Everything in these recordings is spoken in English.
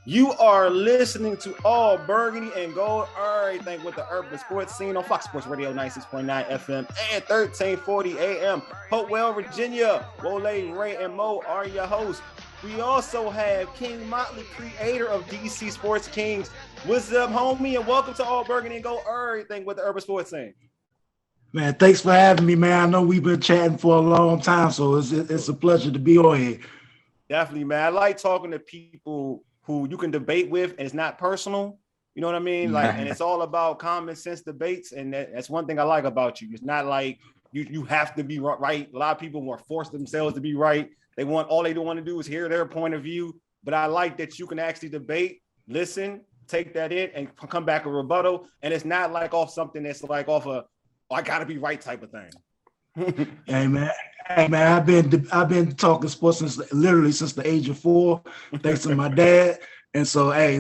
You are listening to All Burgundy and Gold, everything with the urban sports scene on Fox Sports Radio 96.9 FM and 1340 AM. Hopewell, Virginia. Wole, Ray, and Mo are your hosts. We also have King Motley, creator of DC Sports Kings. What's up, homie? And welcome to All Burgundy and Gold, everything with the urban sports scene. Man, thanks for having me, man. I know we've been chatting for a long time, so it's a pleasure to be on here. Definitely, man. I like talking to people who you can debate with, and it's not personal. You know what I mean? Like, and it's all about common sense debates, and that's one thing I like about you. It's not like you have to be right. A lot of people want to force themselves to be right. They want to do is hear their point of view. But I like that you can actually debate, listen, take that in, and come back a rebuttal. And it's not like off something that's like off a I gotta be right type of thing. Hey man, I've been talking sports since the age of 4, thanks to my dad. And so, I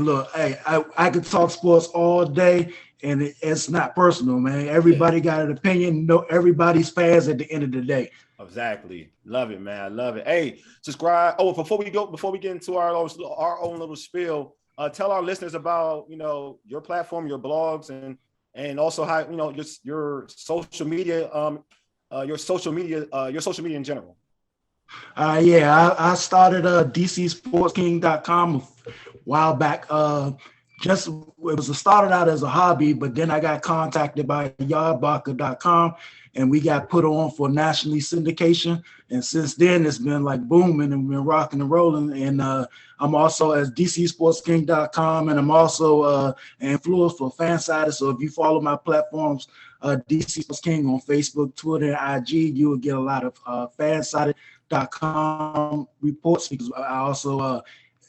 could talk sports all day, and it's not personal, man. Everybody got an opinion. No, everybody's fans at the end of the day. Exactly. Love it, man. I love it. Hey, subscribe. Oh, before we get into our own little spiel, tell our listeners about your platform, your blogs, and also how just your social media. Your social media in general. I started DCSportsKing.com a while back. It started out as a hobby, but then I got contacted by Yardbarker.com, and we got put on for nationally syndication. And since then, it's been like booming and been rocking and rolling. And I'm also at DCSportsKing.com, and I'm also an influencer for Fansided. So if you follow my platforms, DC Sports King on Facebook, Twitter, and IG, you will get a lot of Fansided.com reports, because I also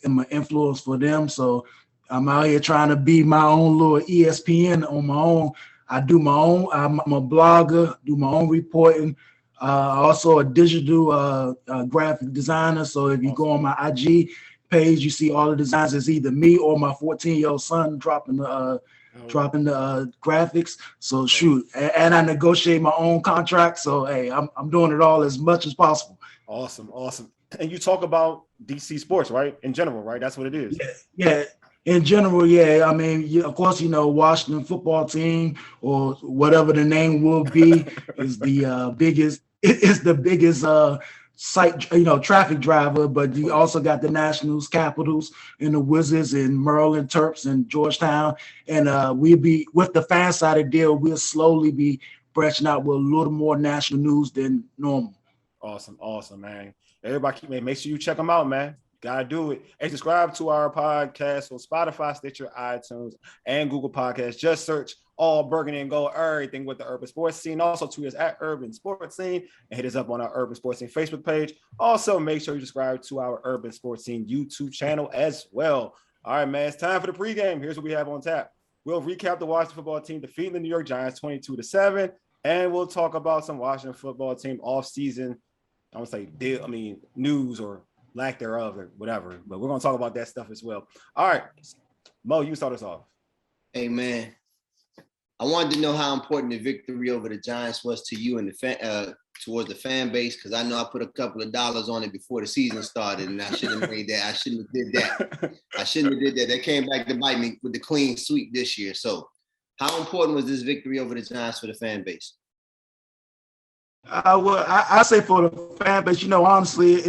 am an influence for them. So I'm out here trying to be my own little ESPN on my own. I do my own. I'm a blogger, do my own reporting. Also a digital graphic designer. So if you go on my IG page, you see all the designs. It's either me or my 14-year-old son dropping the graphics. So shoot, and I negotiate my own contract. So hey, I'm doing it all as much as possible. Awesome. And you talk about DC sports, right? In general, right? That's what it is. Yeah. In general, yeah. I mean, of course, Washington football team, or whatever the name will be, is the biggest. It's the biggest traffic driver. But you also got the Nationals, Capitals, and the Wizards, and Maryland Terps, and Georgetown. And we'll be with the Fansided deal. We'll slowly be branching out with a little more national news than normal. Awesome, man. Everybody, make sure you check them out, man. Gotta do it. Hey, subscribe to our podcast on Spotify, Stitcher, iTunes, and Google Podcasts. Just search All Burgundy and Gold, everything with the urban sports scene. Also tweet us at Urban Sports Scene and hit us up on our Urban Sports Scene Facebook page. Also, make sure you subscribe to our Urban Sports Scene YouTube channel as well. All right, man, it's time for the pregame. Here's what we have on tap. We'll recap the Washington football team defeating the New York Giants 22-7, and we'll talk about some Washington football team off-season, I would say, news or lack thereof or whatever, but we're going to talk about that stuff as well. All right, Mo, you start us off. Hey, man, I wanted to know how important the victory over the Giants was to you and towards the fan base, because I know I put a couple of dollars on it before the season started, and I shouldn't have made that. I shouldn't have did that. They came back to bite me with the clean sweep this year. So how important was this victory over the Giants for the fan base? Well, I say for the fan base, honestly,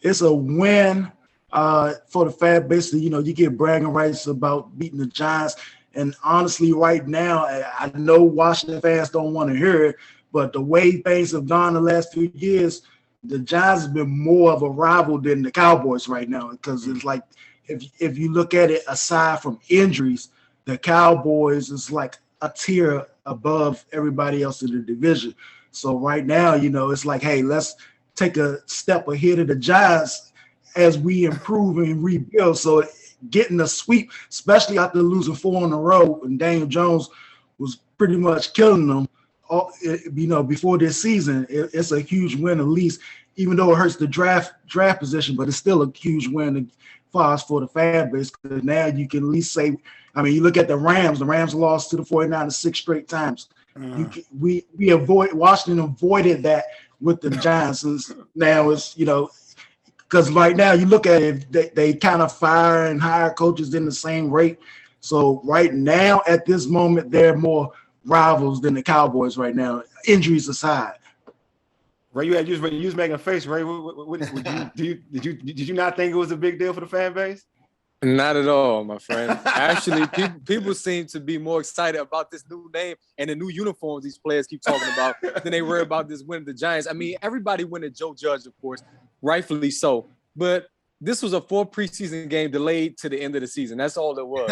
it's a win for the fan base. You get bragging rights about beating the Giants. And honestly, right now, I know Washington fans don't want to hear it, but the way things have gone the last few years, the Giants have been more of a rival than the Cowboys right now. Because it's like, if you look at it aside from injuries, the Cowboys is like a tier above everybody else in the division. So right now, it's like, hey, let's take a step ahead of the Giants as we improve and rebuild. So getting a sweep, especially after losing 4 in a row, and Daniel Jones was pretty much killing them, before this season, it's a huge win, at least, even though it hurts the draft position, but it's still a huge win for the fan base, because now you can at least say, you look at the Rams lost to the 49ers 6 straight times. Washington avoided that with the Giants. Now it's, Because right now you look at it, they kind of fire and hire coaches in the same rate. So right now, at this moment, they're more rivals than the Cowboys right now, injuries aside. Ray, you was making a face, Ray. Did you not think it was a big deal for the fan base? Not at all, my friend. Actually, people seem to be more excited about this new name and the new uniforms these players keep talking about than they were about this win of the Giants. I mean, everybody wanted Joe Judge, of course, rightfully so. But this was a 4 preseason game delayed to the end of the season. That's all it was.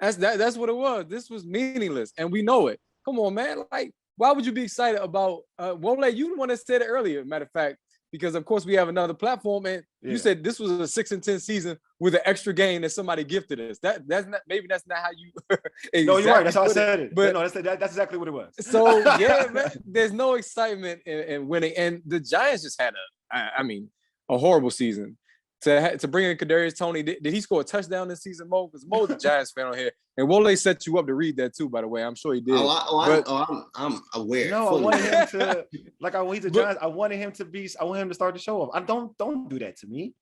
That's what it was. This was meaningless, and we know it. Come on, man. Like, why would you be excited about Wole? You the one that said it earlier, matter of fact, because of course we have another platform, and you said this was a 6-10 season with an extra game that somebody gifted us. That's not how you. Exactly. No, you're right. That's how I said it. But no, that's exactly what it was. So yeah, man, there's no excitement in winning, and the Giants just had a horrible season. To bring in Kadarius Toney, did he score a touchdown this season, Mo? Because Mo's a Giants fan on here, and Wole set you up to read that too. By the way, I'm sure he did. I'm aware. No, I wanted him to he's a Giants. I wanted him to start the show off. I don't do that to me.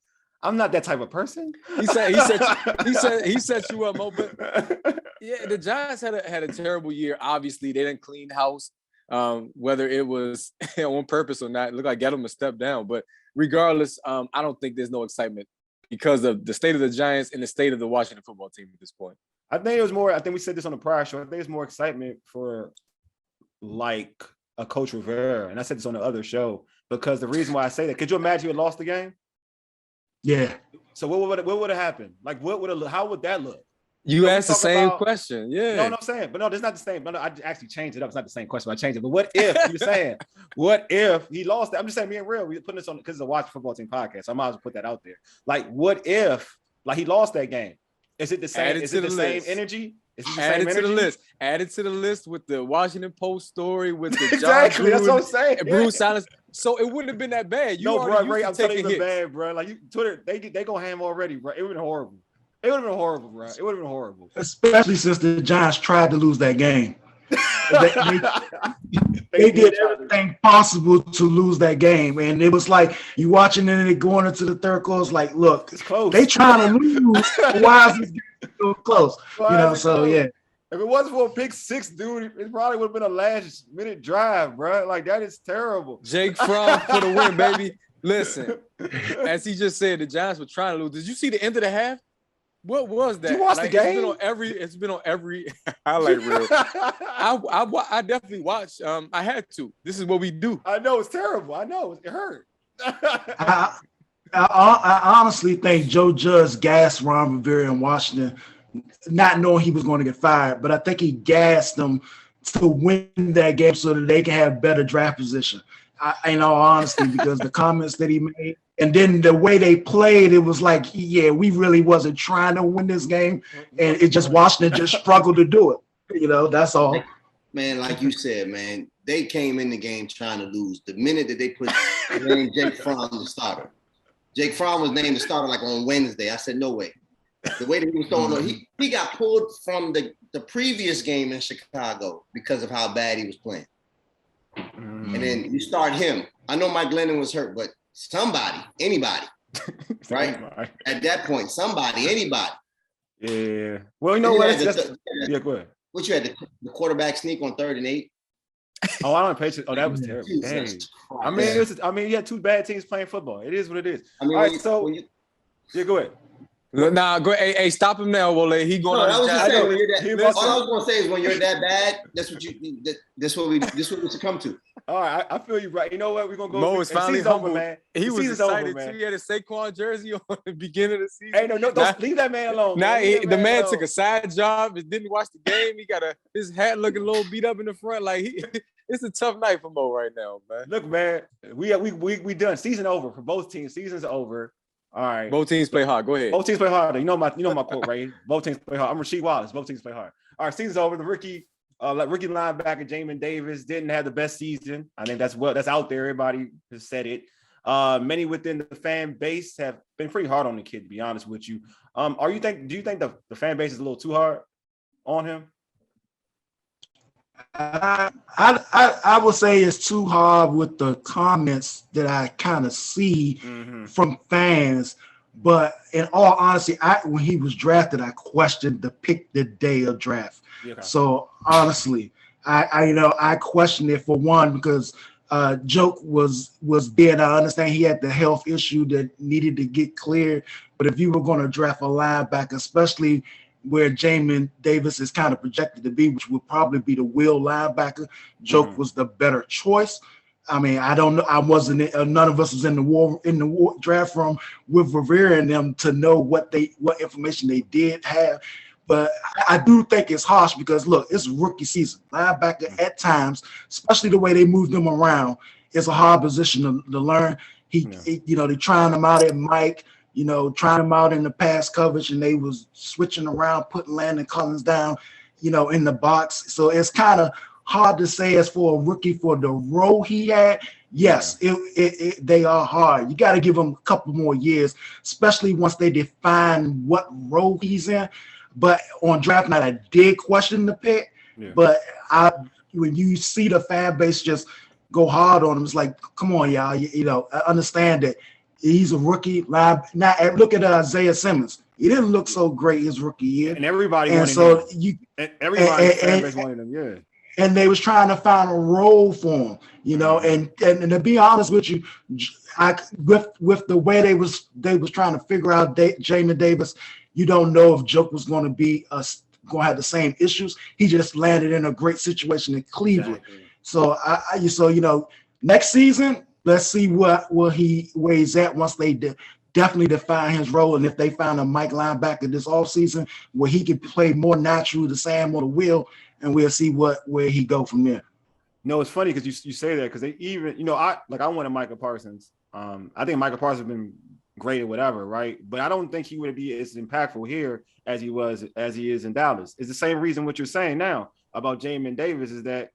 I'm not that type of person. He set you up, Mo. But yeah, the Giants had a terrible year. Obviously, they didn't clean house. Whether it was on purpose or not, it looked like Gettleman a step down. But regardless, I don't think there's no excitement because of the state of the Giants and the state of the Washington football team at this point. I think it was more. I think we said this on the prior show. I think it's more excitement for like a Coach Rivera, and I said this on the other show because the reason why I say that. Could you imagine you had lost the game? Yeah. So what would have happened? Like how would that look? You asked the same question. Yeah. No, I'm saying, but no, that's not the same. No, I actually changed it up. It's not the same question. I changed it. But what if you're saying, what if he lost it? I'm just saying, being real, we're putting this on because it's a Watch Football Team podcast. So I might as well put that out there. Like, what if, like, he lost that game? Is it the same? Is it the same energy? Is it the same energy? To the list. Add it to the list with the Washington Post story with the exactly. That's what I'm saying. Bruce Silence. So it wouldn't have been that bad. No, bro, Ray, I'm telling you, it's bad, bro. Like Twitter, they go ham already, bro. It would have been horrible. It would have been horrible, bro. It would have been horrible. Especially since the Giants tried to lose that game. They did everything possible to lose that game. And it was like you watching it and going into the third quarter, it's like, look, it's close. They trying to lose. Why is this game so close? Yeah. If it wasn't for a pick six, dude, it probably would have been a last-minute drive, bro. Like, that is terrible. Jake Fromm for the win, baby. Listen, as he just said, the Giants were trying to lose. Did you see the end of the half? What was that? Did you watch the game? It's been on every highlight reel. I definitely watched. I had to. This is what we do. I know it's terrible. I know it hurt. I honestly think Joe Judge gassed Ron Rivera in Washington, not knowing he was going to get fired. But I think he gassed them to win that game so that they can have better draft position. In all honesty, because the comments that he made. And then the way they played, it was like, yeah, we really wasn't trying to win this game. And it just Washington just struggled to do it. That's all. Man, like you said, man, they came in the game trying to lose. The minute that they put Jake Fromm the starter. Jake Fromm was named the starter like on Wednesday. I said, no way. The way that he was throwing, he got pulled from the previous game in Chicago because of how bad he was playing. And then you start him. I know Mike Glennon was hurt, but somebody, anybody, right? At that point, somebody, anybody. Yeah. Well, you know what? Yeah, go ahead. What you had the quarterback sneak on 3rd and 8? Oh, I don't pay. Oh, that was terrible. You had two bad teams playing football. It is what it is. All right, so go ahead. Nah, go. Hey, stop him now, Wole. He going. No, all I was gonna say is when you're that bad, that's what we succumb to. All right, I feel you, right. You know what? We're gonna go. Mo is finally humble, man. He was excited too. He had a Saquon jersey on the beginning of the season. Hey, don't leave that man alone. Now the man took a side job and didn't watch the game. He got his hat looking a little beat up in the front. Like it's a tough night for Mo right now, man. Look, man, we done. Season over for both teams. Season's over. All right. Both teams play hard. Go ahead. Both teams play hard. You know my quote, right? Both teams play hard. I'm Rasheed Wallace. Both teams play hard. All right, season's over. The rookie linebacker Jamin Davis didn't have the best season. I think that's out there. Everybody has said it. Many within the fan base have been pretty hard on the kid, to be honest with you. Do you think the fan base is a little too hard on him? I would say it's too hard with the comments that I kind of see from fans. But in all honesty, when he was drafted, I questioned the pick the day of draft. Okay. So honestly, I questioned it for one because Joke was dead. I understand he had the health issue that needed to get cleared. But if you were going to draft a linebacker, especially where Jamin Davis is kind of projected to be, which would probably be the will linebacker, Joke was the better choice. I mean, I don't know. I wasn't. None of us was in the war draft room with Rivera and them to know what information they did have. But I do think it's harsh because look, it's rookie season. Linebacker at times, especially the way they move them around, it's a hard position to learn. They're trying him out at Mike. Trying him out in the pass coverage, and they was switching around, putting Landon Collins down, in the box. So it's kind of hard to say as for a rookie for the role he had. Yes, they are hard. You got to give him a couple more years, especially once they define what role he's in. But on draft night, I did question the pick. Yeah. But when you see the fan base just go hard on him, it's like, come on, y'all. I understand that. He's a rookie. Now look at Isaiah Simmons. He didn't look so great his rookie year, and everybody wanted him. Everybody wanted him. Yeah, and they was trying to find a role for him, And to be honest with you, with the way they was trying to figure out Jamin Davis, you don't know if Joke was going to be going to have the same issues. He just landed in a great situation in Cleveland. Exactly. So next season. Let's see where he's at once they definitely define his role. And if they find a Mike linebacker this offseason where he can play more natural, the Sam or the Will, and we'll see where he go from there. No, it's funny because you say that because they even, I wanted Micah Parsons. I think Micah Parsons has been great or whatever, right? But I don't think he would be as impactful here as he is in Dallas. It's the same reason what you're saying now about Jamin Davis is that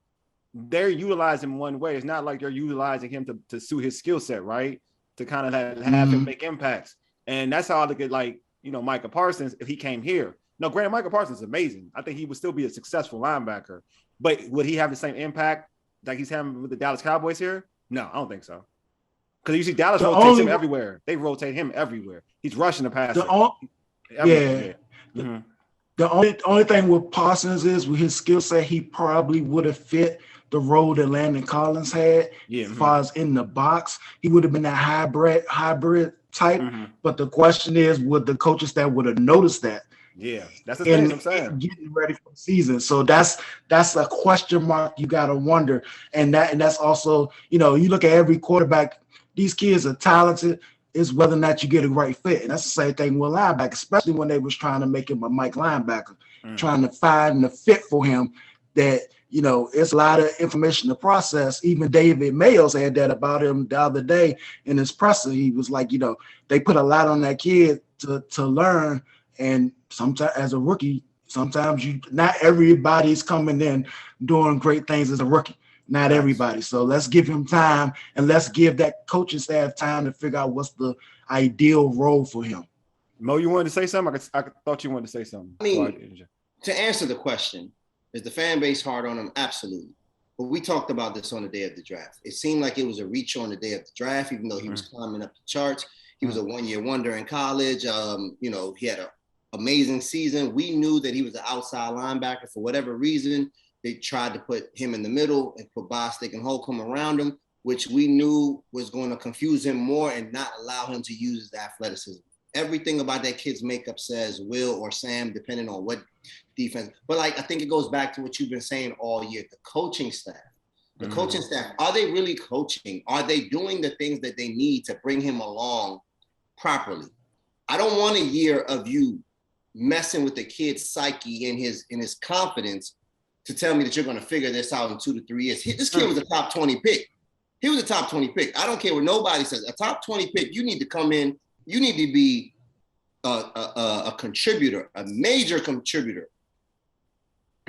they're utilizing him one way. It's not like they're utilizing him to suit his skill set, right? To kind of have him make impacts. And that's how I look at Micah Parsons if he came here. No, granted, Micah Parsons is amazing. I think he would still be a successful linebacker. But would he have the same impact like he's having with the Dallas Cowboys here? No, I don't think so. Because you see Dallas rotates him everywhere. They rotate him everywhere. He's rushing the passer. The only thing with Parsons is with his skill set, he probably would have fit the role that Landon Collins had as far as in the box. He would have been that hybrid type. But the question is, would the coaching staff would have noticed that? Yeah, that's the thing I'm saying. Getting ready for the season. So that's a question mark you got to wonder. And that's also, you look at every quarterback, these kids are talented. It's whether or not you get a right fit. And that's the same thing with linebacker, especially when they was trying to make him a Mike linebacker, trying to find the fit for him that, it's a lot of information to process. Even David Mayo said that about him the other day in his presser. He was like, they put a lot on that kid to learn. And sometimes as a rookie, not everybody's coming in doing great things as a rookie. Not everybody. So let's give him time and let's give that coaching staff time to figure out what's the ideal role for him. Mo, you wanted to say something? I thought you wanted to say something. I mean, to answer the question, is the fan base hard on him? Absolutely. But we talked about this on the day of the draft. It seemed like it was a reach on the day of the draft, even though he was climbing up the charts. He was a one-year wonder in college. He had an amazing season. We knew that he was an outside linebacker for whatever reason. They tried to put him in the middle and put Bostic and Holcomb around him, which we knew was going to confuse him more and not allow him to use his athleticism. Everything about that kid's makeup says Will or Sam, depending on what defense. But I think it goes back to what you've been saying all year, the coaching staff. The coaching staff, are they really coaching? Are they doing the things that they need to bring him along properly? I don't want a year of you messing with the kid's psyche and his confidence to tell me that you're going to figure this out in 2 to 3 years. This kid was a top 20 pick. He was a top 20 pick. I don't care what nobody says. A top 20 pick, you need to come in. You need to be a contributor, a major contributor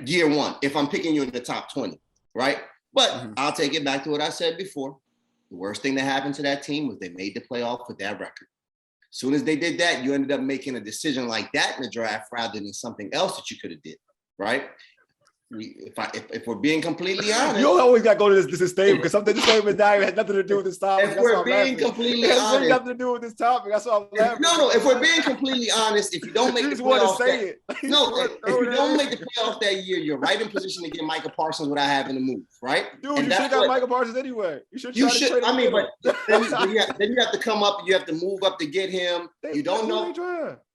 year one, if I'm picking you in the top 20, right? But I'll take it back to what I said before. The worst thing that happened to that team was they made the playoff with that record. As soon as they did that, you ended up making a decision like that in the draft rather than something else that you could have did, right? if we're being completely honest, you always got to go to this statement because something this statement has nothing to do with this topic. If we're being completely honest, it has nothing to do with this topic. That's why I'm laughing. No. If we're being completely honest, if you don't make the playoffs, if you don't make the playoffs that year, you're right in position to get Micah Parsons without having to move, right? Dude, you should have got Micah Parsons anyway. You should. I mean, but then you have to come up. You have to move up to get him. You don't know.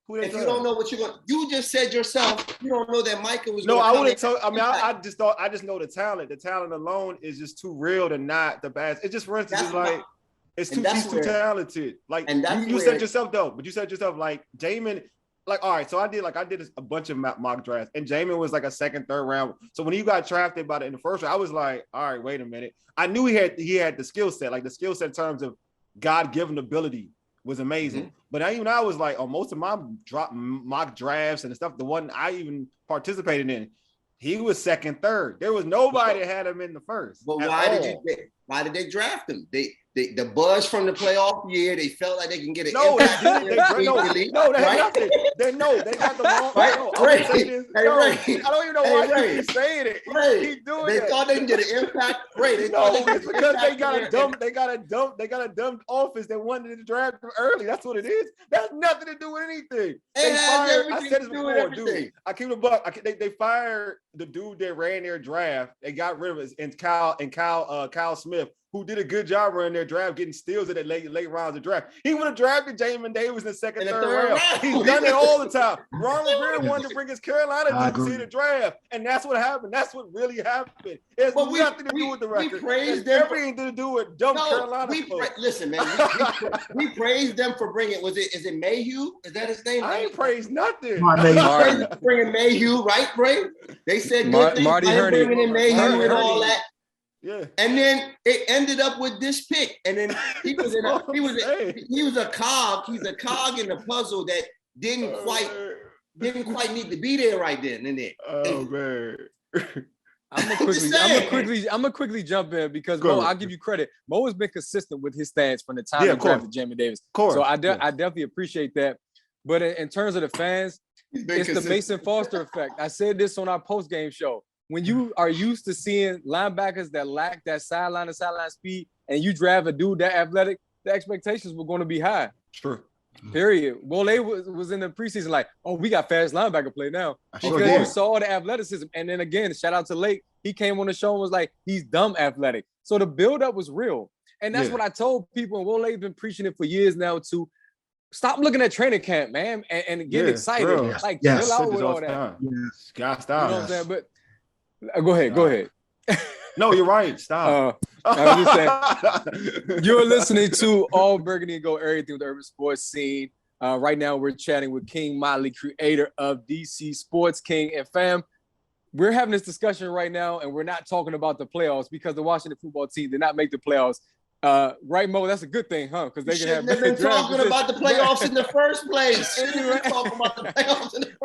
If you don't know what you're going, you just said yourself, you don't know that Micah was. No, I wouldn't tell. I mean, I just know the talent. The talent alone is just too real to not the bad. It's just, for instance, it's like he's too talented. Like, and you said yourself though, but you said yourself like Jamin. Like, all right, so I did a bunch of mock drafts, and Jamin was like a second, third round. So when he got drafted in the first round, I was like, all right, wait a minute. I knew he had the skill set, like the skill set in terms of God-given ability was amazing. Mm-hmm. But even I was like, on most of my mock drafts and stuff, the one I even participated in, he was second, third. There was nobody that had him in the first. But why did they draft him? The buzz from the playoff year, they felt like they can get an impact. They got the wrong. I don't even know why he's saying it. He's doing they thought they can get an impact. Because they got a dumb office that wanted to draft him early. That's what it is. That has nothing to do with anything. I said this before, dude. I keep the buck. They fired the dude that ran their draft. They got rid of it, and Kyle Smith, who did a good job running their draft, getting steals in the late rounds of draft. He would have drafted Jamin Davis in the second, third round. He's done it all the time. Ron Rivera wanted to bring his Carolina to see the draft, and that's what happened. That's what really happened. It has nothing to do with the record. We praised them. Everything to do with dumb Carolina. Listen, man, we praised them for bringing. Is it Mayhew? Is that his name? I ain't praised nothing. Bringing Mayhew, right, Bray? They said good things. Marty Herney, bringing in Mayhew and all that. Yeah. And then it ended up with this pick. And then he was a cog. He's a cog in the puzzle that didn't quite need to be there right then and there. Oh man. I'm gonna quickly jump in because Mo, I'll give you credit. Mo has been consistent with his stance from the time he drafted Jamin Davis. So I definitely appreciate that. But in terms of the fans, it's the Mason Foster effect. I said this on our post-game show. When you are used to seeing linebackers that lack that sideline to sideline speed, and you draft a dude that athletic, the expectations were going to be high. Sure. Period. Wole was in the preseason like, oh, we got fast linebacker play now. Because you saw the athleticism. And then again, shout out to Lake. He came on the show and was like, he's dumb athletic. So the buildup was real. And that's what I told people. And Wole's been preaching it for years now to stop looking at training camp, man, and get excited. Bro. Like, chill out with all that. Yes. God, stop. You know what I'm saying? But go ahead. No, you're right. Stop. I was just saying, you're listening to All Burgundy and Go Errrything with the urban sports scene. Right now, we're chatting with King Motley, creator of DC Sports King. And fam, we're having this discussion right now, and we're not talking about the playoffs because the Washington football team did not make the playoffs. Right, Mo? That's a good thing, huh? Because they can have been talking about the playoffs in the first place.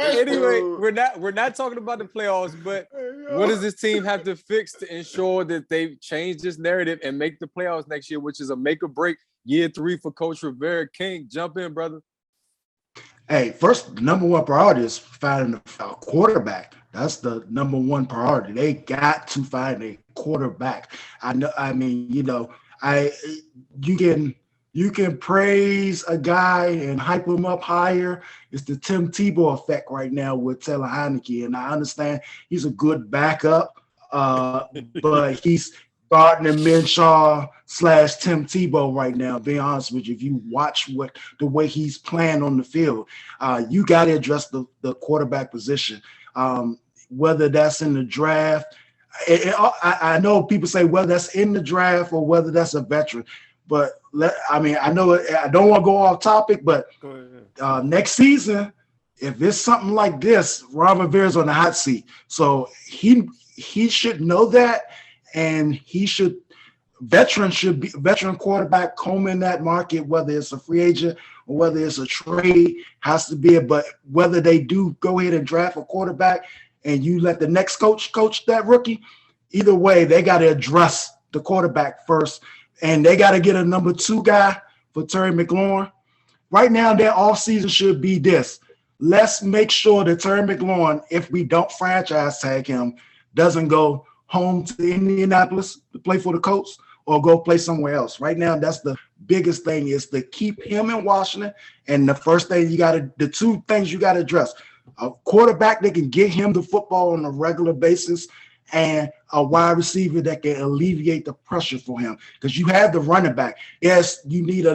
Anyway, we're not talking about the playoffs, but what does this team have to fix to ensure that they change this narrative and make the playoffs next year, which is a make or break year 3 for Coach Rivera? King, jump in, brother. Hey, first, number one priority is finding a quarterback. That's the number one priority. They got to find a quarterback. You can praise a guy and hype him up higher. It's the Tim Tebow effect right now with Taylor Heineke, and I understand he's a good backup, but he's Gardner Minshew / Tim Tebow right now. Being honest with you, if you watch the way he's playing on the field, you got to address the quarterback position, whether that's in the draft. I know people say whether that's in the draft or whether that's a veteran, but I know I don't want to go off topic, but next season, if it's something like this, Ron Rivera's on the hot seat. So he should know that, and veteran quarterback comb in that market, whether it's a free agent or whether it's a trade, has to be it. But whether they do go ahead and draft a quarterback and you let the next coach that rookie, either way, they got to address the quarterback first, and they got to get a number 2 guy for Terry McLaurin. Right now, their offseason should be this. Let's make sure that Terry McLaurin, if we don't franchise tag him, doesn't go home to Indianapolis to play for the Colts or go play somewhere else. Right now, that's the biggest thing, is to keep him in Washington. And the first thing the two things you got to address: a quarterback that can get him the football on a regular basis, and a wide receiver that can alleviate the pressure for him. Because you have the running back. Yes, you need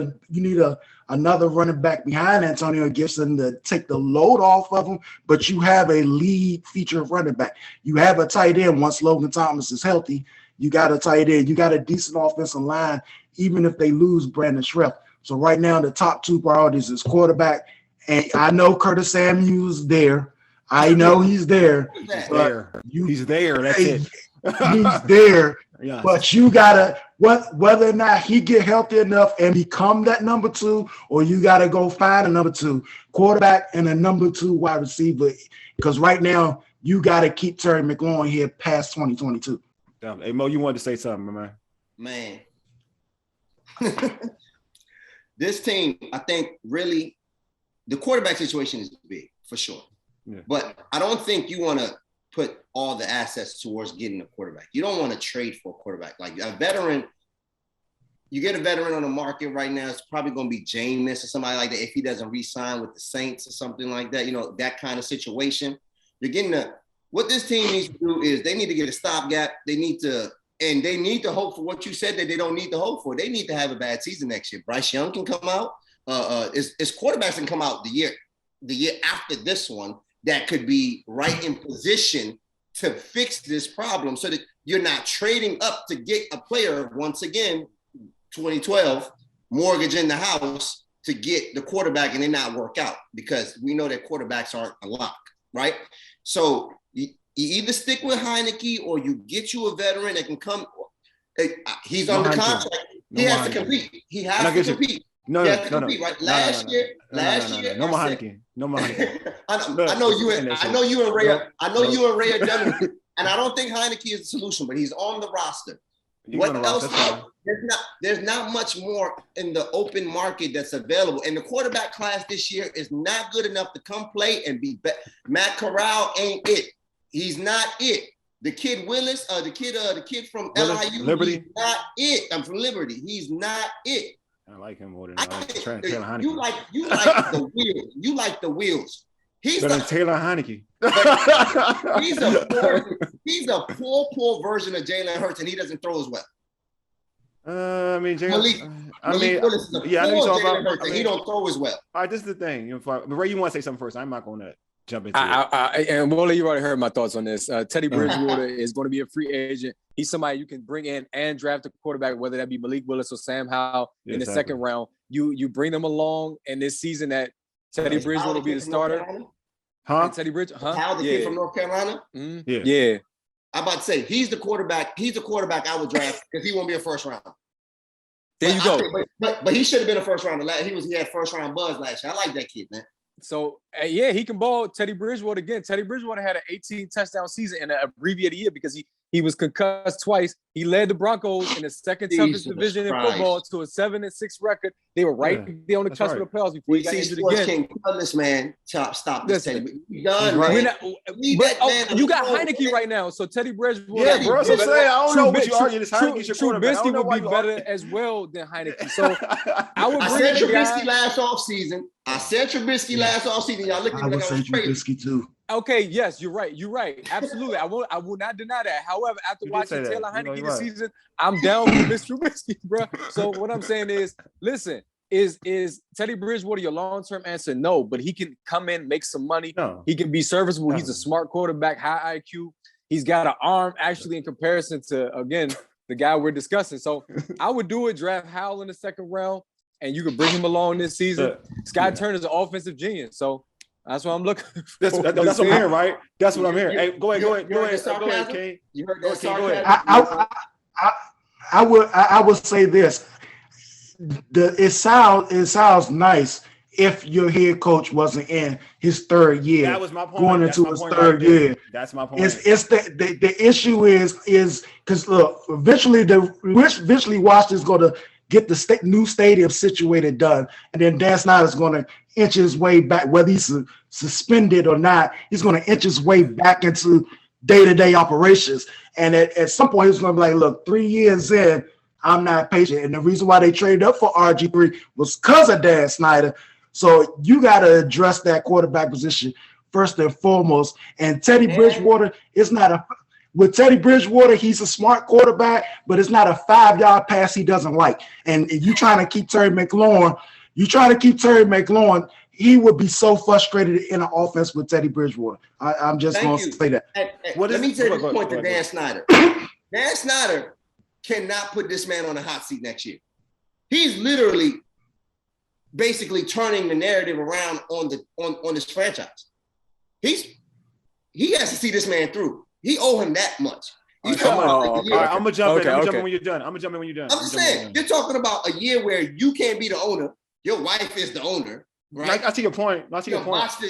another running back behind Antonio Gibson to take the load off of him, but you have a lead feature running back. You have a tight end once Logan Thomas is healthy. You got a tight end. You got a decent offensive line, even if they lose Brandon Shreft. So right now, the top two priorities is quarterback. And I know Curtis Samuel's there. I know he's there. He's there. That's it. He's there. Yes. But you gotta whether or not he get healthy enough and become that number two, or you gotta go find a number two quarterback and a number two wide receiver. Because right now you gotta keep Terry McLaurin here past 2022. Hey Mo, you wanted to say something, man? Man, this team, I think, really, the quarterback situation is big for sure. Yeah. But I don't think you want to put all the assets towards getting a quarterback. You don't want to trade for a quarterback. Like a veteran, you get a veteran on the market right now, it's probably going to be Jameis or somebody like that if he doesn't re-sign with the Saints or something like that, that kind of situation. You're getting what this team needs to do is they need to get a stopgap. They need to hope for what you said that they don't need to hope for. They need to have a bad season next year. Bryce Young can come out. His quarterbacks can come out the year after this one that could be right in position to fix this problem so that you're not trading up to get a player once again, 2012, mortgage in the house to get the quarterback and they not work out, because we know that quarterbacks aren't a lock, right? So you either stick with Heineke or you get you a veteran that can come. He's under contract. He has to compete. He has to compete. No. Right? Last year. No more Heineke. I know you and Ray are done with it. And I don't think Heineke is the solution, but he's on the roster. What else? There's not much more in the open market that's available. And the quarterback class this year is not good enough to come play and be Matt Corral ain't it. He's not it. The kid Willis, the kid from LIU, Liberty. He's not it. I'm from Liberty. He's not it. I like him more than Taylor Heineke. You like the wheels. You like the wheels. He's better than Taylor Heineke. He's a poor version of Jalen Hurts, and he doesn't throw as well. Malik Willis is a poor Jalen Hurts, and he don't throw as well. All right, this is the thing. Ray, you want to say something first? I'm not going to jump into it. And Wole, you already heard my thoughts on this. Teddy Bridgewater is going to be a free agent. He's somebody you can bring in and draft a quarterback, whether that be Malik Willis or Sam Howell in the second round. You bring them along, and this season that Teddy Bridgewater will be the starter. Huh? Teddy Bridgewater? Howell, the kid from North Carolina? Mm-hmm. Yeah. I'm about to say, he's the quarterback. He's the quarterback I would draft because he won't be a first round. There you go. But he should have been a first rounder. He had first round buzz last year. I like that kid, man. So, he can ball Teddy Bridgewater again. Teddy Bridgewater had an 18 touchdown season and an abbreviated year because he was concussed twice. He led the Broncos in the second toughest division in football to a 7-6 record. They were there on the cusp of the playoffs before he got injured again. This man, stop this, Teddy. We done, right. You got Heineke right now, so Teddy Bridgewater. Yeah, bro. So I don't know what you argue. This Heineke's your quarterback. Trubisky would be better as well than Heineke. So I said Trubisky last offseason. Y'all looked at me like I was crazy. Trubisky too. Okay, yes, you're right. Absolutely. I will not deny that. However, after watching Taylor Heineke this season, I'm down with Mr. Trubisky, bro. So what I'm saying is, listen, is Teddy Bridgewater your long-term answer? No, but he can come in, make some money. No. He can be serviceable. No. He's a smart quarterback, high IQ. He's got an arm actually in comparison to, again, the guy we're discussing. So I would do it, draft Howell in the second round, and you can bring him along this season. Scott Turner's an offensive genius, so that's what I'm looking for. That's what I'm hearing, right? That's what I'm hearing. Hey, go ahead, Kane. You heard that sarcasm? I would say this. It sounds nice if your head coach wasn't in his third year. That was my point. Going into his third year. That's my point. It's the issue is because look, eventually Washington's going to get the new stadium situated done, and then Dan Snyder's going to inch his way back, whether he's suspended or not. He's going to inch his way back into day-to-day operations. And at some point, he's going to be like, look, 3 years in, I'm not patient. And the reason why they traded up for RG3 was because of Dan Snyder. So you got to address that quarterback position first and foremost. And Teddy Bridgewater is not a – with Teddy Bridgewater, he's a smart quarterback, but it's not a 5-yard pass he doesn't like. And you trying to keep Terry McLaurin, he would be so frustrated in an offense with Teddy Bridgewater. I'm just going to say that. Let me take this point to Dan Snyder. Dan Snyder cannot put this man on the hot seat next year. He's literally basically turning the narrative around on this franchise. He has to see this man through. He owe him that much. I'm gonna jump in. I'm gonna jump in when you're done. I'm just saying, you're talking about a year where you can't be the owner. Your wife is the owner, right? I see your point. You don't botch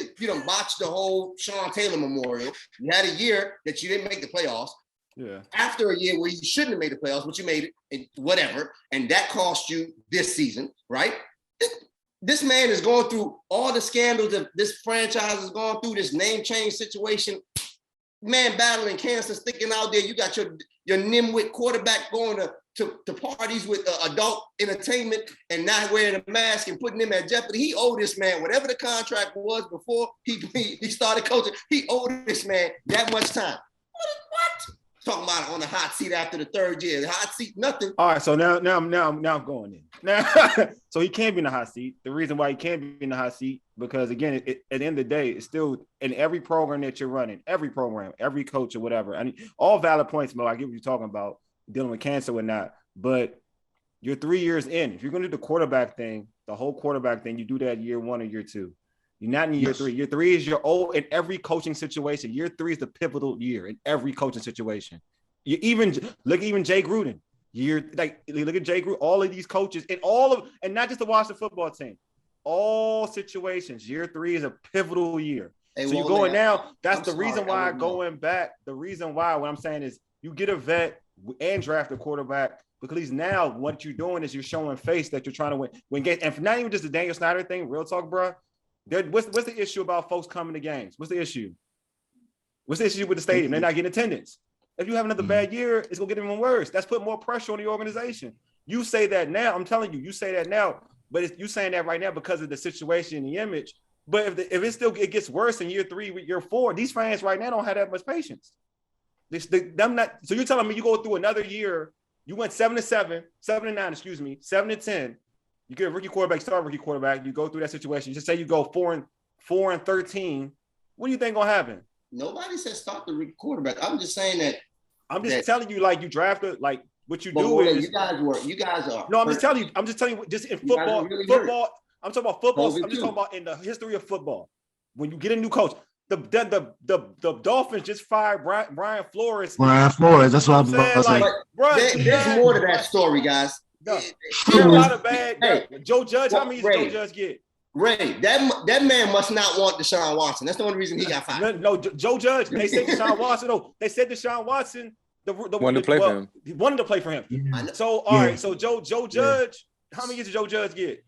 the whole Sean Taylor memorial. You had a year that you didn't make the playoffs. Yeah. After a year where you shouldn't have made the playoffs, but you made it, and whatever, and that cost you this season, right? This man is going through all the scandals that this franchise is going through, this name change situation. Man battling cancer, sticking out there. You got your nimwit quarterback going to parties with adult entertainment and not wearing a mask and putting him at jeopardy. He owed this man whatever the contract was before he started coaching. He owed this man that much time. What? Talking about it on the hot seat after the third year. The hot seat, nothing. All right, so now I'm going in. Now, so he can't be in the hot seat. The reason why he can't be in the hot seat, because again, at the end of the day, it's still in every program that you're running, every program, every coach or whatever. I mean, all valid points, Mo. I get what you're talking about, dealing with cancer or not. But you're 3 years in. If you're going to do the quarterback thing, the whole quarterback thing, you do that year 1 or year 2. You're not in year 3. Year 3 is your old in every coaching situation. Year 3 is the pivotal year in every coaching situation. You even look at Jay Gruden. Look at Jay Gruden. All of these coaches and not just the Washington football team. All situations. Year 3 is a pivotal year. Hey, so you're going now. That's the reason why going back. The reason why what I'm saying is you get a vet and draft a quarterback. Because now what you're doing is you're showing face that you're trying to win games. And for not even just the Daniel Snyder thing, real talk, bro. What's the issue about folks coming to games? What's the issue? What's the issue with the stadium? They're not getting attendance. If you have another bad year, it's going to get even worse. That's putting more pressure on the organization. You say that now. I'm telling you, you say that now. But you're saying that right now because of the situation and the image. But if it gets worse in year 3, year 4, these fans right now don't have that much patience. So you're telling me you go through another year, you went 7-7, 7-9, 7-10. You get a rookie quarterback, start a rookie quarterback. You go through that situation. Just say you go 4-13. What do you think gonna happen? Nobody said start the rookie quarterback. I'm just saying that. I'm just telling you, like you drafted, like what you do is you guys are. No, I'm just telling you, just in football. I'm talking about football. I'm just talking about in the history of football. When you get a new coach, the Dolphins just fired Brian Flores. That's what I'm about to say. There's more to that story, guys. No. There's a lot of bad. Joe Judge, how many does Joe Judge get? Ray, that man must not want Deshaun Watson. That's the only reason he got fired. No, Joe Judge. They said Deshaun Watson. No, they said Deshaun Watson. Wanted to play for him. He wanted to play for him. Yeah. So all right. So Joe Judge. How many years did Joe Judge get?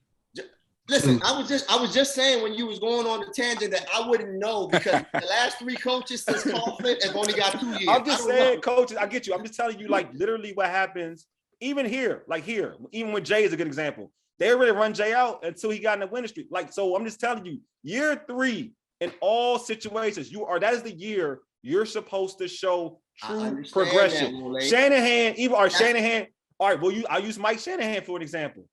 Listen, I was just saying when you was going on the tangent that I wouldn't know because the last 3 coaches since Coughlin have only got 2 years. I'm just saying, coaches. I get you. I'm just telling you, like literally what happens. Even here, even with Jay is a good example. They already run Jay out until he got in the winning streak. So I'm just telling you, year 3 in all situations, that is the year you're supposed to show true progression. Shanahan. All right, well, I use Mike Shanahan for an example.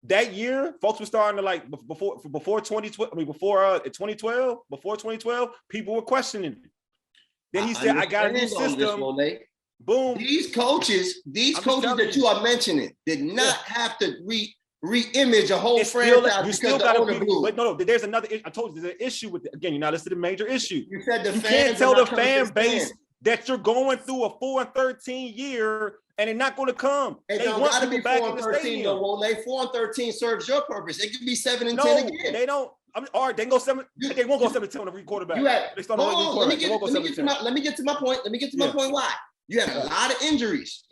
That year, folks were starting to before 2012, people were questioning it. Then he said, "I got a new system." Boom. These coaches that you are mentioning did not have to re-image a whole franchise. You still got to. But no. There's another. I told you there's an issue with it. Again, you're not listening to the major issue. You said you can't tell the fan base that you're going through a 4-13 year and they're not going to come. They want to be 4-13 though. Well, 4-13 serves your purpose. It could be 7-10 again. They don't. All right, they can go 7. They won't go 7-10 on a quarterback. Let me get to my point. Why? You had a lot of injuries.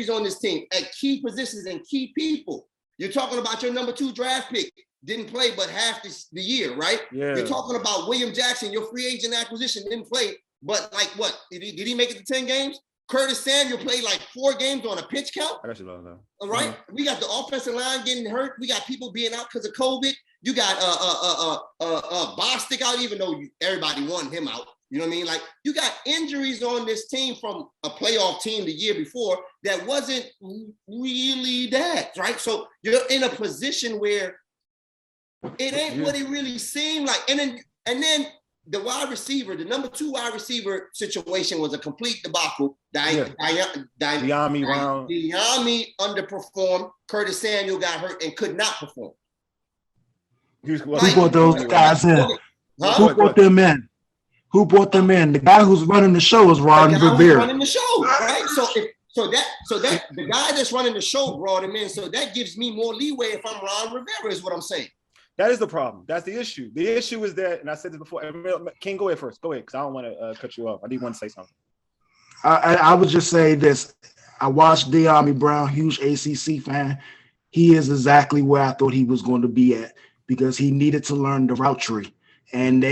On this team at key positions and key people. You're talking about your number 2 draft pick. Didn't play but half the year, right? Yeah. You're talking about William Jackson, your free agent acquisition, didn't play But like what? Did he make it to 10 games? Curtis Samuel played like 4 games on a pitch count. I got you know. All right. We got the offensive line getting hurt. We got people being out because of COVID. You got Bostic out, even though everybody wanted him out. You know what I mean? Like, you got injuries on this team from a playoff team the year before that wasn't really that, right? So you're in a position where it ain't what it really seemed like. And then the wide receiver, the number 2 wide receiver situation was a complete debacle. Diami underperformed. Curtis Samuel got hurt and could not perform. Who brought those guys in? Who brought them in? Who brought them in? The guy who's running the show is Ron Rivera. Running the show, right? So that the guy that's running the show brought him in. So that gives me more leeway if I'm Ron Rivera, is what I'm saying. That is the problem. That's the issue. The issue is that, and I said this before. King, go ahead first. Go ahead, because I don't want to cut you off. I do want to say something. I would just say this. I watched De'Ami Brown, huge ACC fan. He is exactly where I thought he was going to be at because he needed to learn the route tree. And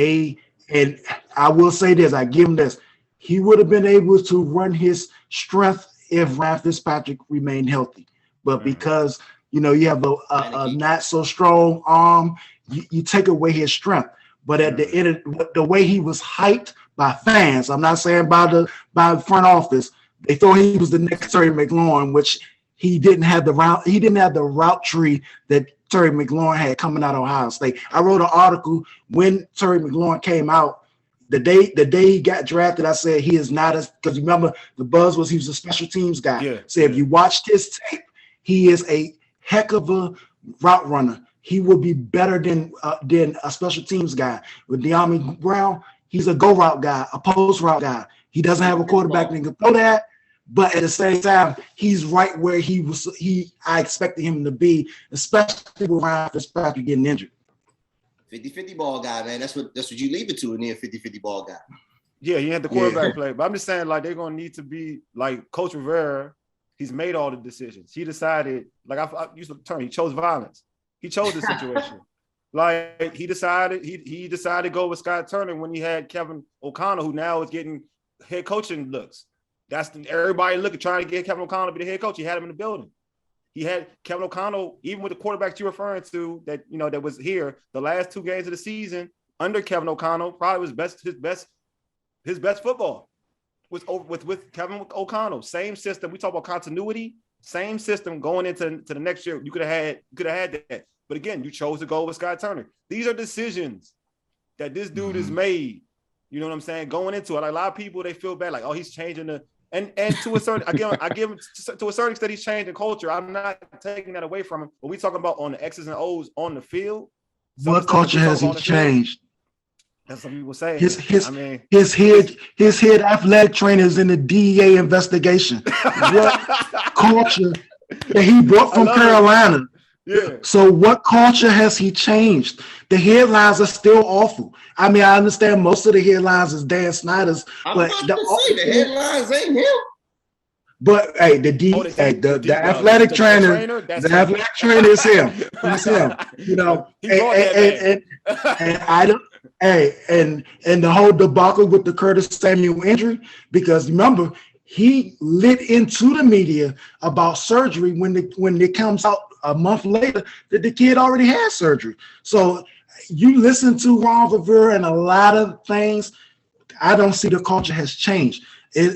I will say this, I give him this. He would have been able to run his strength if Ryan Fitzpatrick remained healthy. But because, you have a not so strong arm, you take away his strength. But at the end of the way he was hyped by fans, I'm not saying by the front office, they thought he was the next Terry McLaurin, which he didn't have the route tree that Terry McLaurin had coming out of Ohio State. I wrote an article when Terry McLaurin came out. The day he got drafted, I said he is not because remember the buzz was he was a special teams guy. Yeah. So if you watched his tape, he is a heck of a route runner. He will be better than a special teams guy. With De'Ami Brown, he's a go route guy, a post route guy. He doesn't have a quarterback that can throw that. But at the same time, he's right where I expected him to be, especially with Ryan Fitzpatrick getting injured. 50-50 ball guy, man. That's what you leave it to, and then 50-50 ball guy. Yeah, he had the quarterback play. But I'm just saying, like, they're going to need to be, like, Coach Rivera, he's made all the decisions. He decided, like I used the term, he chose violence. He chose the situation. Like, he decided to go with Scott Turner when he had Kevin O'Connor, who now is getting head coaching looks. Everybody trying to get Kevin O'Connell to be the head coach. He had him in the building. He had Kevin O'Connell, even with the quarterbacks you're referring to that that was here the last 2 games of the season under Kevin O'Connell, probably was his best football was with Kevin O'Connell. Same system. We talk about continuity. Same system going into the next year. You could have had that, but again, you chose to go with Scott Turner. These are decisions that this dude has made. You know what I'm saying? Going into it, like a lot of people they feel bad, like he's changing the. And to a certain, again, I give him to a certain extent, he's changing culture. I'm not taking that away from him. But we talking about on the X's and O's on the field. What culture has he changed? That's what people say. His head athletic trainer is in the DEA investigation. What culture that he brought from Carolina? Yeah. So what culture has he changed? The headlines are still awful. I mean, I understand most of the headlines is Dan Snyder's, but the headlines ain't him. But hey, the athletic trainer, the athletic trainer is him. It's him. And I don't. Hey, and the whole debacle with the Curtis Samuel injury, because remember he lit into the media about surgery when it comes out a month later that the kid already had surgery. So you listen to Ron Rivera and a lot of things. I don't see the culture has changed. In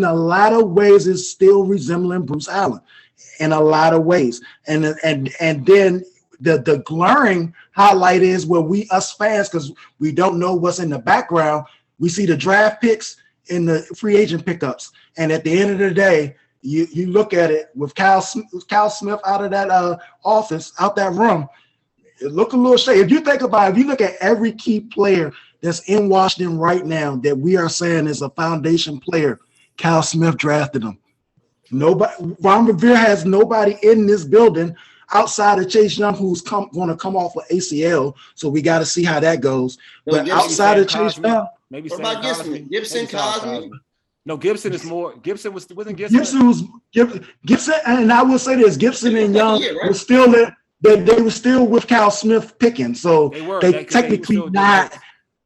a lot of ways it's still resembling Bruce Allen in a lot of ways. And then the glaring highlight is where we us fans, because we don't know what's in the background, we see the draft picks and the free agent pickups. And at the end of the day, you look at it with Kyle Smith out of that office, out that room, it look a little shady. If you think about it, if you look at every key player that's in Washington right now that we are saying is a foundation player, Kyle Smith drafted him. Ron Rivera has nobody in this building outside of Chase Young who's going to come off of ACL. So we got to see how that goes. But outside of Chase Young, maybe what about Gibson Cosby? No, Gibson is more. Gibson wasn't Gibson, and I will say this: Gibson and Young were still there. They were still with Kyle Smith picking, so they technically not.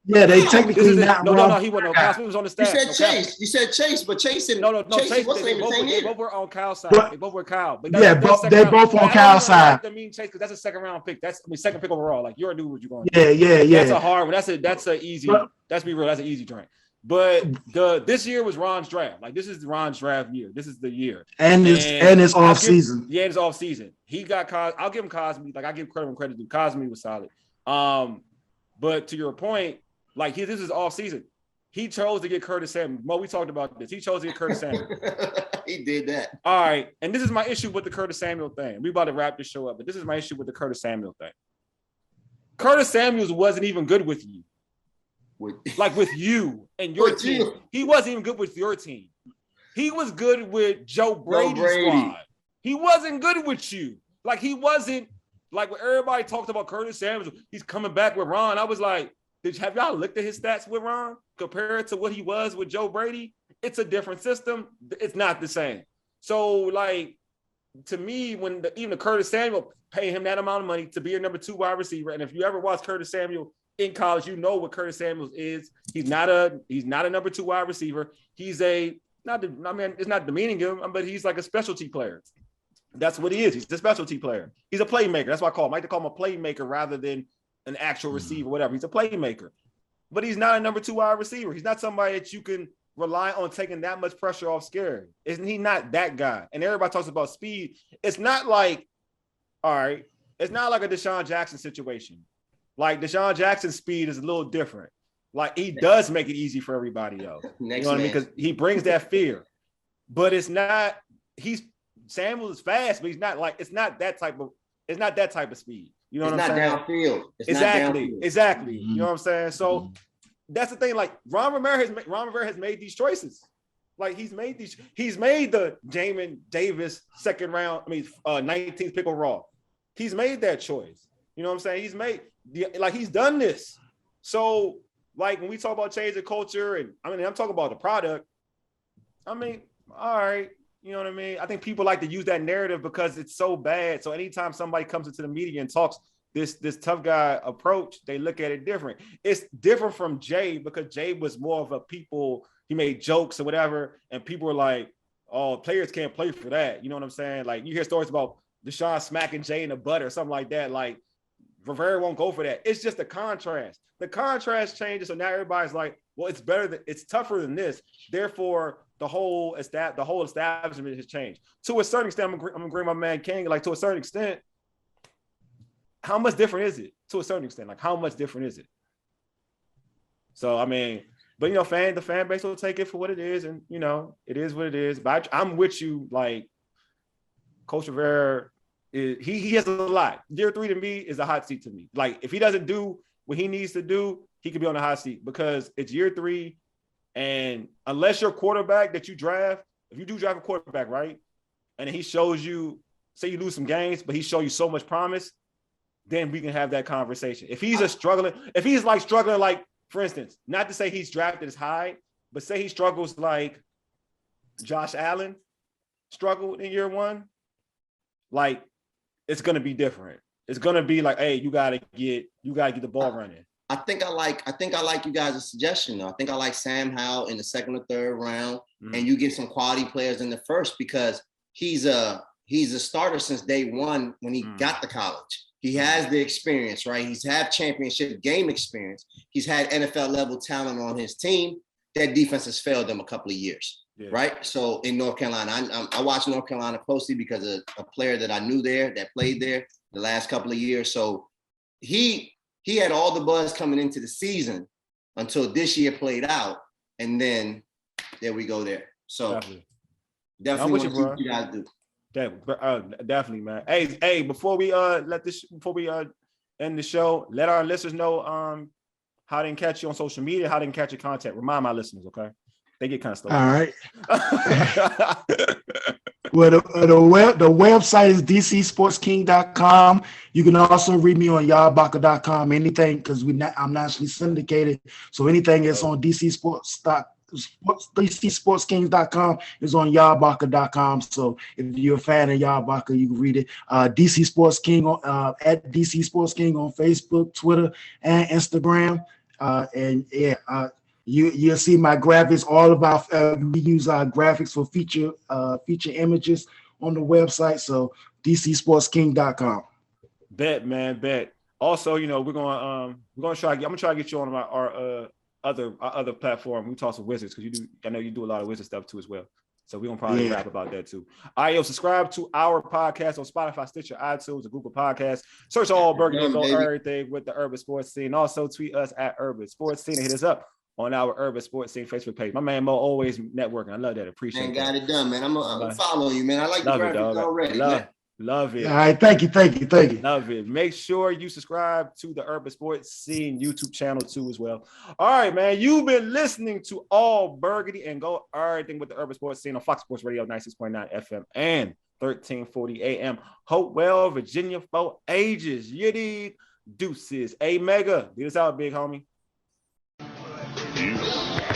Yeah, they This technically is not no, Ron. he wasn't. No, Kyle Smith was on the You staff. said No, Chase. You said Chase, but Chase and Chase. wasn't even the same They year. both were on Kyle's side. But- They both were Kyle. But Yeah, that's they both on Kyle's side. Like to mean Chase because that's a second round pick. Second pick overall. Like you're a dude. What you going? Yeah. That's a hard one. That's a easy. But- Let's be real. That's an easy drink. But this year was Ron's draft. Like this is Ron's draft year. This is the year. And it's off season. Yeah, it's off season. He got Cosby. I'll give him Cosby. Like I give credit when credit due. Cosby was solid. But to your point, like this is off season. He chose to get Curtis Samuel. Mo, we talked about this. He chose to get Curtis Samuel. He did that. All right. And this is my issue with the Curtis Samuel thing. We about to wrap this show up, but this is my issue with the Curtis Samuel thing. Curtis Samuels wasn't even good with you. With you and your team. You. He wasn't even good with your team. He was good with Joe Brady's squad. He wasn't good with you. Like he wasn't like when everybody talked about Curtis Samuels, he's coming back with Ron. I was like, have y'all looked at his stats with Ron compared to what he was with Joe Brady? It's a different system. It's not the same. So, like, to me, when even the Curtis Samuel paying him that amount of money to be a number 2 wide receiver, and if you ever watch Curtis Samuel in college, you know what Curtis Samuels is. He's not a number 2 wide receiver. He's it's not demeaning him, but he's like a specialty player. That's what he is. He's a specialty player. He's a playmaker. That's why I like to call him a playmaker rather than an actual receiver, whatever. He's a playmaker, but he's not a number 2 wide receiver. He's not somebody that you can rely on taking that much pressure off Scary. Isn't he not that guy? And everybody talks about speed. It's not like, all right, it's not like a Deshaun Jackson situation. Like Deshaun Jackson's speed is a little different. Like he does make it easy for everybody else. You know what I mean? Because he brings that fear. But it's not, Samuel is fast, but he's not like, it's not that type of speed. You know what I'm saying? Downfield. Exactly. You know what I'm saying? So that's the thing. Like Ron Rivera has made these choices. Like he's made the Jamin Davis second round, 19th pick overall. He's made that choice. You know what I'm saying? He's done this. So like when we talk about change of culture, and I'm talking about the product. All right. You know what I mean? I think people like to use that narrative because it's so bad. So anytime somebody comes into the media and talks this tough guy approach, they look at it different. It's different from Jay because Jay was more of he made jokes or whatever. And people were like, oh, players can't play for that. You know what I'm saying? Like you hear stories about Deshaun smacking Jay in the butt or something like that. Like Rivera won't go for that. It's just a contrast. The contrast changes. So now everybody's like, well, it's tougher than this. Therefore, the whole establishment has changed. To a certain extent, I'm agreeing with my man King. Like to a certain extent, how much different is it? To a certain extent, like how much different is it? So but the fan base will take it for what it is, and it is what it is. But I'm with you. Like Coach Rivera, he has a lot. Year 3 to me is a hot seat to me. Like if he doesn't do what he needs to do, he could be on the hot seat because it's year 3. And unless your quarterback that you draft, if you do draft a quarterback, right, and he shows you, say you lose some games, but he shows you so much promise, then we can have that conversation. If he's struggling, like, for instance, not to say he's drafted as high, but say he struggles like Josh Allen struggled in year 1, like it's gonna be different. It's gonna be like, hey, you gotta get the ball running. I think I like you guys' suggestion though. I think I like Sam Howell in the 2nd or 3rd round, and you get some quality players in the 1st because he's a starter since day 1 when he got to college. He has the experience, right? He's had championship game experience. He's had NFL level talent on his team. That defense has failed them a couple of years, right? So in North Carolina, I watched North Carolina closely because of a player that I knew there that played there the last couple of years. So he had all the buzz coming into the season until this year played out, and then there we go there. So definitely want to see what you guys do. Definitely, man. Hey, before we end the show, let our listeners know how they can catch you on social media, how they can catch your content. Remind my listeners, okay? They get kind of stuck. All right. Well, the website is dcsportsking.com. You can also read me on yarbaka.com. Anything, because I'm nationally syndicated, so anything that's on dcsportskings.com is on yarbaka.com. So if you're a fan of Yarbaka, you can read it. DC Sports King at DC Sports King on Facebook, Twitter, and Instagram. And yeah, you'll see my graphics. All of our we use our graphics for feature images on the website. So dcsportsking.com. Bet, man, bet. Also, you know, we're gonna try. I'm gonna try to get you on our other platform. We talk some Wizards because I know you do a lot of Wizard stuff too as well. So we're gonna probably rap about that too. All right, yo, subscribe to our podcast on Spotify, Stitcher, iTunes, and Google Podcasts. Search all Burgundy and Go Errrything with the Urban Sports Scene. Also tweet us at Urban Sports Scene and hit us up on our Urban Sports Scene Facebook page. My man Mo always networking. I love that. Appreciate it. Got it done, man. I'm following you, man. I like the graphics already. Love it. All right, thank you. Love it. Make sure you subscribe to the Urban Sports Scene YouTube channel too as well. All right, man. You've been listening to All Burgundy and Go Errrything with the Urban Sports Scene on Fox Sports Radio 96.9 FM and 1340 AM. Hopewell, Virginia for ages. Yiddy deuces. Hey, Mega. Get us out, big homie. Peace.